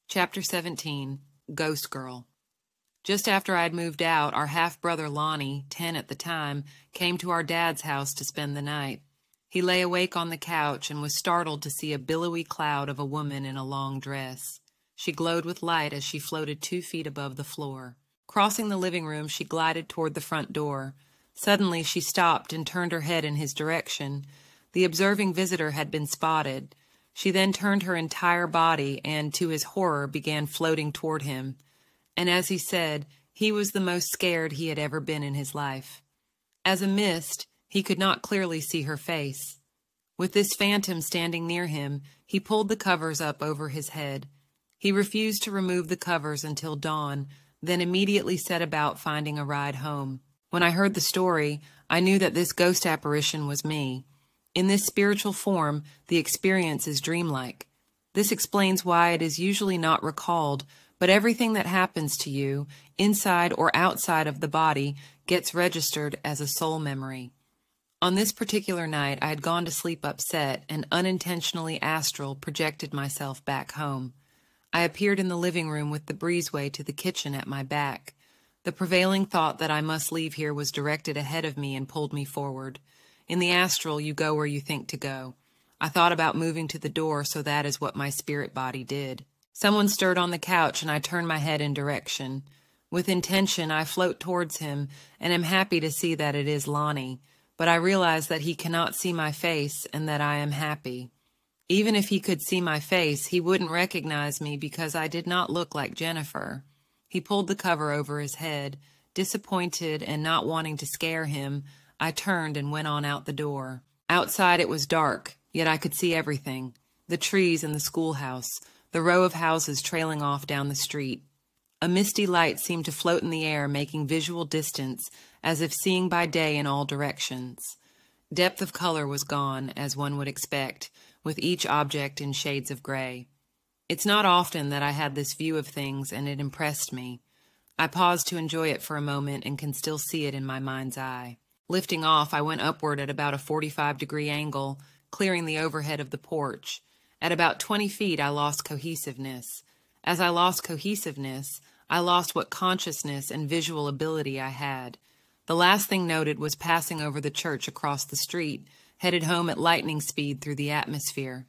Chapter 17, Ghost Girl. Just after I'd moved out, our half-brother Lonnie, 10 at the time, came to our dad's house to spend the night. He lay awake on the couch and was startled to see a billowy cloud of a woman in a long dress. She glowed with light as she floated 2 feet above the floor. Crossing the living room, she glided toward the front door. Suddenly, she stopped and turned her head in his direction. The observing visitor had been spotted. She then turned her entire body and, to his horror, began floating toward him. And as he said, he was the most scared he had ever been in his life. As a mist, he could not clearly see her face. With this phantom standing near him, he pulled the covers up over his head. He refused to remove the covers until dawn, then immediately set about finding a ride home. When I heard the story, I knew that this ghost apparition was me. In this spiritual form, the experience is dreamlike. This explains why it is usually not recalled, but everything that happens to you, inside or outside of the body, gets registered as a soul memory. On this particular night, I had gone to sleep upset and unintentionally astral projected myself back home. I appeared in the living room with the breezeway to the kitchen at my back. The prevailing thought that I must leave here was directed ahead of me and pulled me forward. In the astral, you go where you think to go. I thought about moving to the door, so that is what my spirit body did. Someone stirred on the couch, and I turned my head in direction. With intention, I float towards him, and am happy to see that it is Lonnie, but I realize that he cannot see my face and that I am happy. Even if he could see my face, he wouldn't recognize me because I did not look like Jennifer. He pulled the cover over his head. Disappointed and not wanting to scare him, I turned and went on out the door. Outside it was dark, yet I could see everything. The trees and the schoolhouse, the row of houses trailing off down the street. A misty light seemed to float in the air, making visual distance, as if seeing by day in all directions. Depth of color was gone, as one would expect, with each object in shades of gray. It's not often that I had this view of things, and it impressed me. I paused to enjoy it for a moment and can still see it in my mind's eye. Lifting off, I went upward at about a 45-degree angle, clearing the overhead of the porch. At about 20 feet, I lost cohesiveness. As I lost cohesiveness, I lost what consciousness and visual ability I had. The last thing noted was passing over the church across the street, headed home at lightning speed through the atmosphere.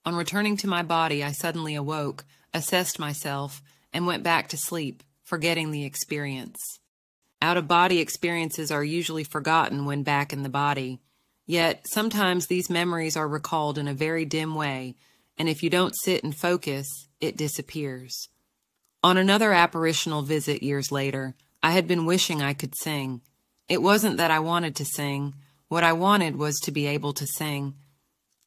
On returning to my body, I suddenly awoke, assessed myself, and went back to sleep, forgetting the experience. Out-of-body experiences are usually forgotten when back in the body. Yet, sometimes these memories are recalled in a very dim way, and if you don't sit and focus, it disappears. On another apparitional visit years later, I had been wishing I could sing. It wasn't that I wanted to sing. What I wanted was to be able to sing.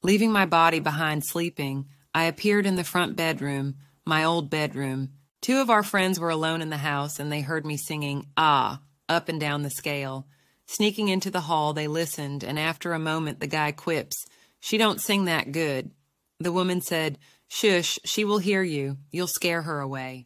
Leaving my body behind sleeping, I appeared in the front bedroom, my old bedroom. 2 of our friends were alone in the house, and they heard me singing, "Ah," up and down the scale. Sneaking into the hall, they listened, and after a moment the guy quips, "She don't sing that good." The woman said, "Shush, she will hear you. You'll scare her away."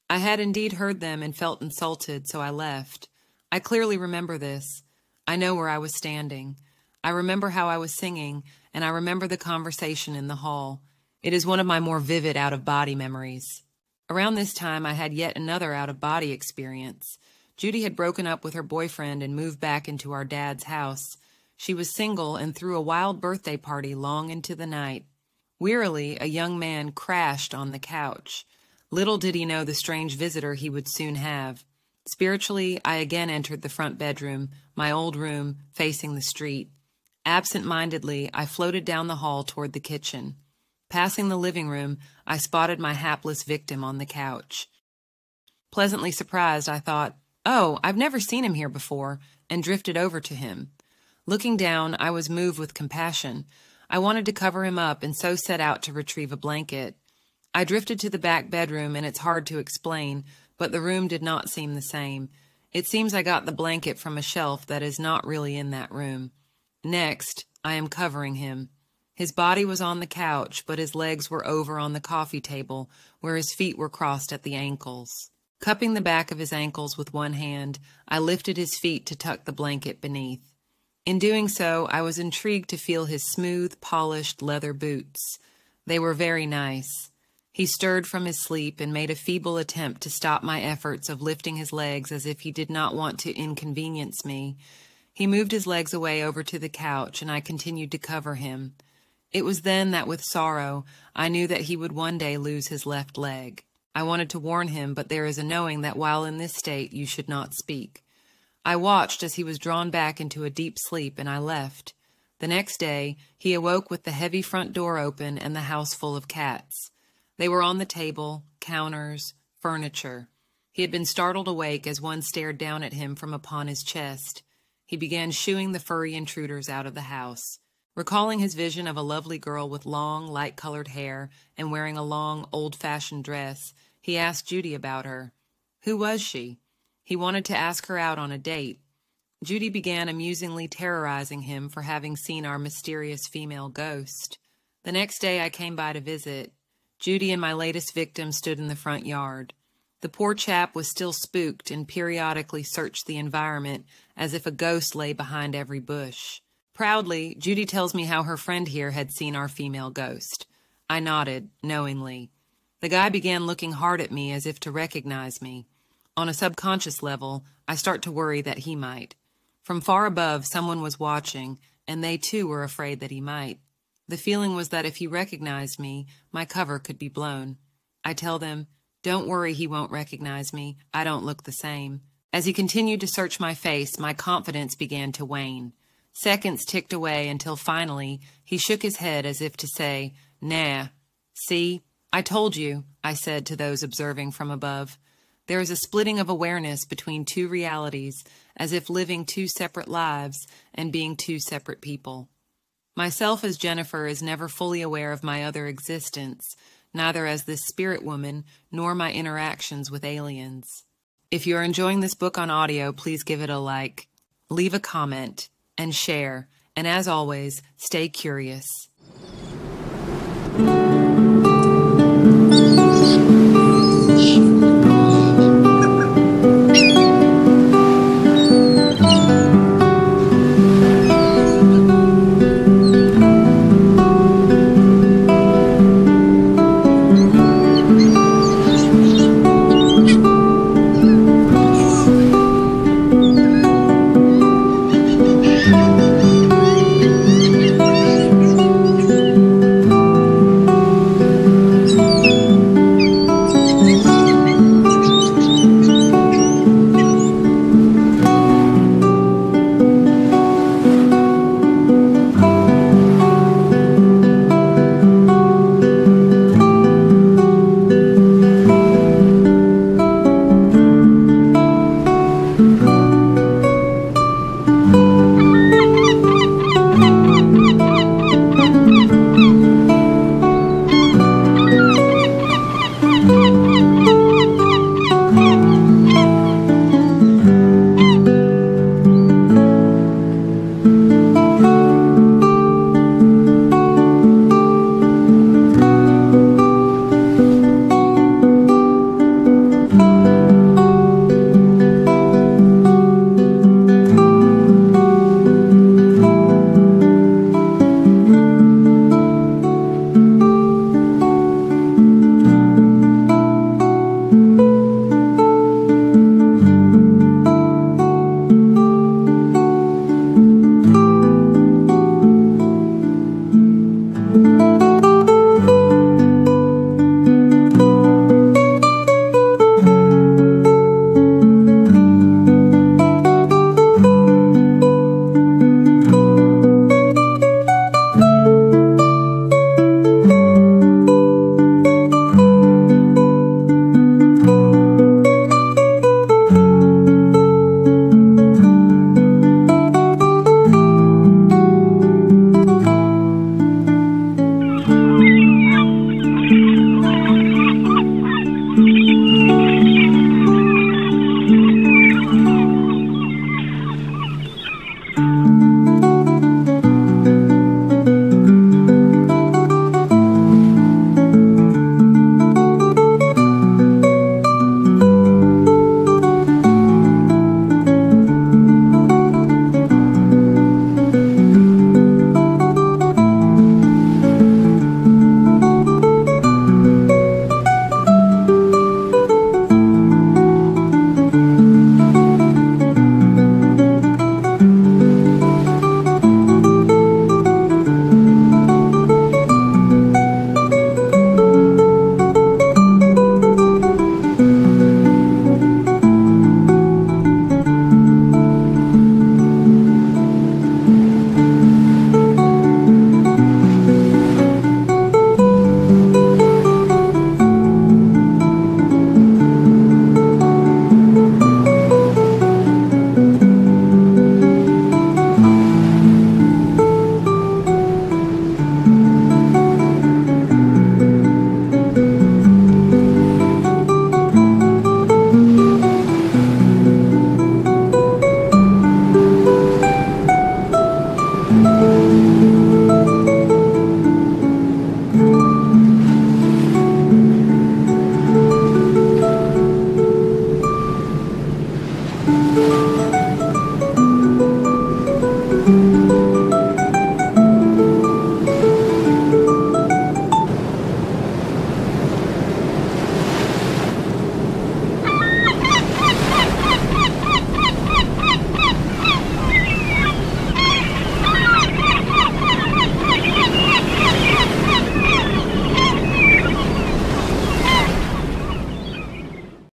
I had indeed heard them and felt insulted, so I left. I clearly remember this. I know where I was standing. I remember how I was singing, and I remember the conversation in the hall. It is one of my more vivid out-of-body memories. Around this time, I had yet another out-of-body experience. Judy had broken up with her boyfriend and moved back into our dad's house. She was single and threw a wild birthday party long into the night. Wearily, a young man crashed on the couch. Little did he know the strange visitor he would soon have. Spiritually, I again entered the front bedroom, my old room, facing the street. Absent-mindedly, I floated down the hall toward the kitchen. Passing the living room, I spotted my hapless victim on the couch. Pleasantly surprised, I thought, "Oh, I've never seen him here before," and drifted over to him. Looking down, I was moved with compassion. I wanted to cover him up and so set out to retrieve a blanket. I drifted to the back bedroom, and it's hard to explain, but the room did not seem the same. It seems I got the blanket from a shelf that is not really in that room. Next, I am covering him. His body was on the couch, but his legs were over on the coffee table, where his feet were crossed at the ankles. Cupping the back of his ankles with one hand, I lifted his feet to tuck the blanket beneath. In doing so, I was intrigued to feel his smooth, polished leather boots. They were very nice. He stirred from his sleep and made a feeble attempt to stop my efforts of lifting his legs as if he did not want to inconvenience me. He moved his legs away over to the couch, and I continued to cover him. It was then that with sorrow, I knew that he would one day lose his left leg. I wanted to warn him, but there is a knowing that while in this state you should not speak. I watched as he was drawn back into a deep sleep, and I left. The next day, he awoke with the heavy front door open and the house full of cats. They were on the table, counters, furniture. He had been startled awake as one stared down at him from upon his chest. He began shooing the furry intruders out of the house. Recalling his vision of a lovely girl with long, light-colored hair and wearing a long, old-fashioned dress, he asked Judy about her. Who was she? He wanted to ask her out on a date. Judy began amusingly terrorizing him for having seen our mysterious female ghost. The next day I came by to visit. Judy and my latest victim stood in the front yard. The poor chap was still spooked and periodically searched the environment as if a ghost lay behind every bush. Proudly, Judy tells me how her friend here had seen our female ghost. I nodded, knowingly. The guy began looking hard at me as if to recognize me. On a subconscious level, I start to worry that he might. From far above, someone was watching, and they too were afraid that he might. The feeling was that if he recognized me, my cover could be blown. I tell them, "Don't worry, he won't recognize me. I don't look the same." As he continued to search my face, my confidence began to wane. Seconds ticked away until finally he shook his head as if to say, "Nah. See, I told you," I said to those observing from above. There is a splitting of awareness between two realities, as if living two separate lives and being two separate people. Myself as Jennifer is never fully aware of my other existence, neither as this spirit woman nor my interactions with aliens. If you are enjoying this book on audio, please give it a like, leave a comment, and share. And as always, stay curious.